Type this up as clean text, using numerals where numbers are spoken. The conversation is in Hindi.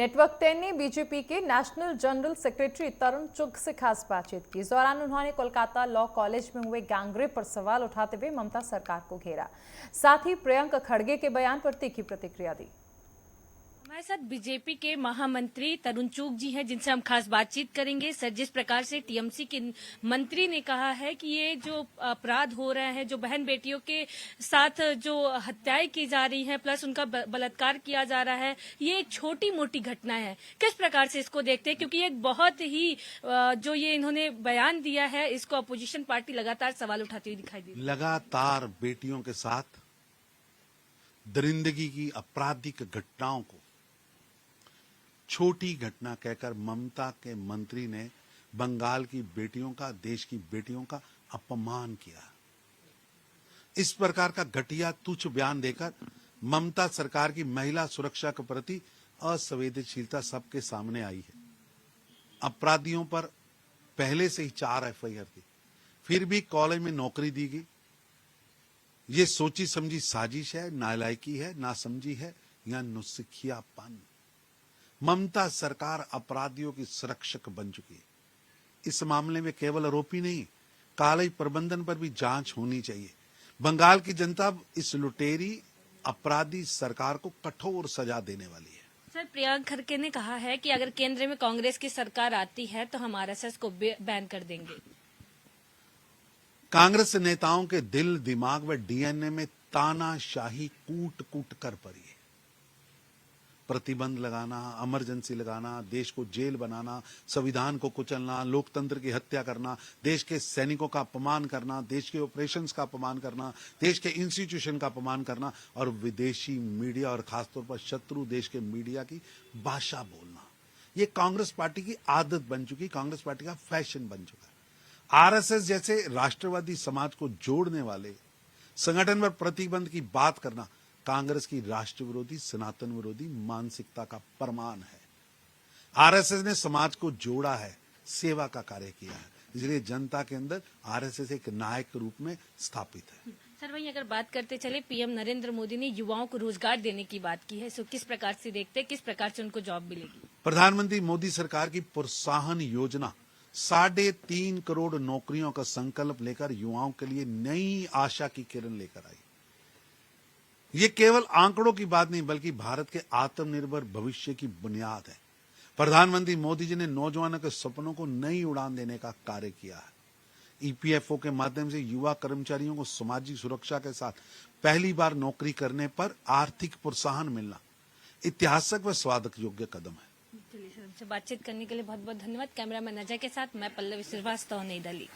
नेटवर्क 10 ने बीजेपी के नेशनल जनरल सेक्रेटरी तरुण चुग से खास बातचीत की। इस दौरान उन्होंने कोलकाता लॉ कॉलेज में हुए गैंगरेप पर सवाल उठाते हुए ममता सरकार को घेरा। साथ ही प्रियंक खड़गे के बयान पर तीखी प्रतिक्रिया दी। हमारे साथ बीजेपी के महामंत्री तरुण चुग जी हैं, जिनसे हम खास बातचीत करेंगे। सर, जिस प्रकार से टीएमसी के मंत्री ने कहा है कि ये जो अपराध हो रहे हैं, जो बहन बेटियों के साथ जो हत्याएं की जा रही हैं, प्लस उनका बलात्कार किया जा रहा है, ये एक छोटी मोटी घटना है। किस प्रकार से इसको देखते हैं? क्योंकि ये एक बहुत ही जो ये इन्होंने बयान दिया है, इसको अपोजिशन पार्टी लगातार सवाल उठाती हुई दिखाई दी। लगातार बेटियों के साथ दरिंदगी की आपराधिक घटनाओं को छोटी घटना कहकर ममता के मंत्री ने बंगाल की बेटियों का, देश की बेटियों का अपमान किया। इस प्रकार का घटिया तुच्छ बयान देकर ममता सरकार की महिला सुरक्षा के प्रति असंवेदनशीलता सबके सामने आई है। अपराधियों पर पहले से ही 4 एफआईआर थी, फिर भी कॉलेज में नौकरी दी गई। ये सोची समझी साजिश है, नालायकी है, नासमझी है या नुस्खियापन। ममता सरकार अपराधियों की सुरक्षक बन चुकी है। इस मामले में केवल आरोपी नहीं, कॉलेज प्रबंधन पर भी जांच होनी चाहिए। बंगाल की जनता इस लुटेरी अपराधी सरकार को कठोर सजा देने वाली है। सर, प्रियंक खड़गे ने कहा है कि अगर केंद्र में कांग्रेस की सरकार आती है तो हम आरएसएस को बैन कर देंगे। कांग्रेस नेताओं के दिल, दिमाग व डीएनए में तानाशाही कूट कूट कर पड़ी है। प्रतिबंध लगाना, इमरजेंसी लगाना, देश को जेल बनाना, संविधान को कुचलना, लोकतंत्र की हत्या करना, देश के सैनिकों का अपमान करना, देश के ऑपरेशंस का अपमान करना, देश के इंस्टीट्यूशन का अपमान करना और विदेशी मीडिया और खासतौर पर शत्रु देश के मीडिया की भाषा बोलना, ये कांग्रेस पार्टी की आदत बन चुकी, कांग्रेस पार्टी का फैशन बन चुका है। आरएसएस जैसे राष्ट्रवादी समाज को जोड़ने वाले संगठन पर प्रतिबंध की बात करना कांग्रेस की राष्ट्र विरोधी, सनातन विरोधी मानसिकता का प्रमाण है। आरएसएस ने समाज को जोड़ा है, सेवा का कार्य किया है, इसलिए जनता के अंदर आरएसएस एक नायक के रूप में स्थापित है। सर, वहीं अगर बात करते चले, पीएम नरेंद्र मोदी ने युवाओं को रोजगार देने की बात की है। सो किस प्रकार से देखते हैं, किस प्रकार से उनको जॉब मिलेगी? प्रधानमंत्री मोदी सरकार की प्रोत्साहन योजना 3.5 करोड़ नौकरियों का संकल्प लेकर युवाओं के लिए नई आशा की किरण लेकर आई। ये केवल आंकड़ों की बात नहीं, बल्कि भारत के आत्मनिर्भर भविष्य की बुनियाद है। प्रधानमंत्री मोदी जी ने नौजवानों के सपनों को नई उड़ान देने का कार्य किया है। ईपीएफओ के माध्यम से युवा कर्मचारियों को सामाजिक सुरक्षा के साथ पहली बार नौकरी करने पर आर्थिक प्रोत्साहन मिलना ऐतिहासिक व स्वागत योग्य कदम है। चलिए सर, हमसे बातचीत करने के लिए बहुत बहुत धन्यवाद। कैमरामैन अजय के साथ मैं पल्लवी श्रीवास्तव, नई दिल्ली।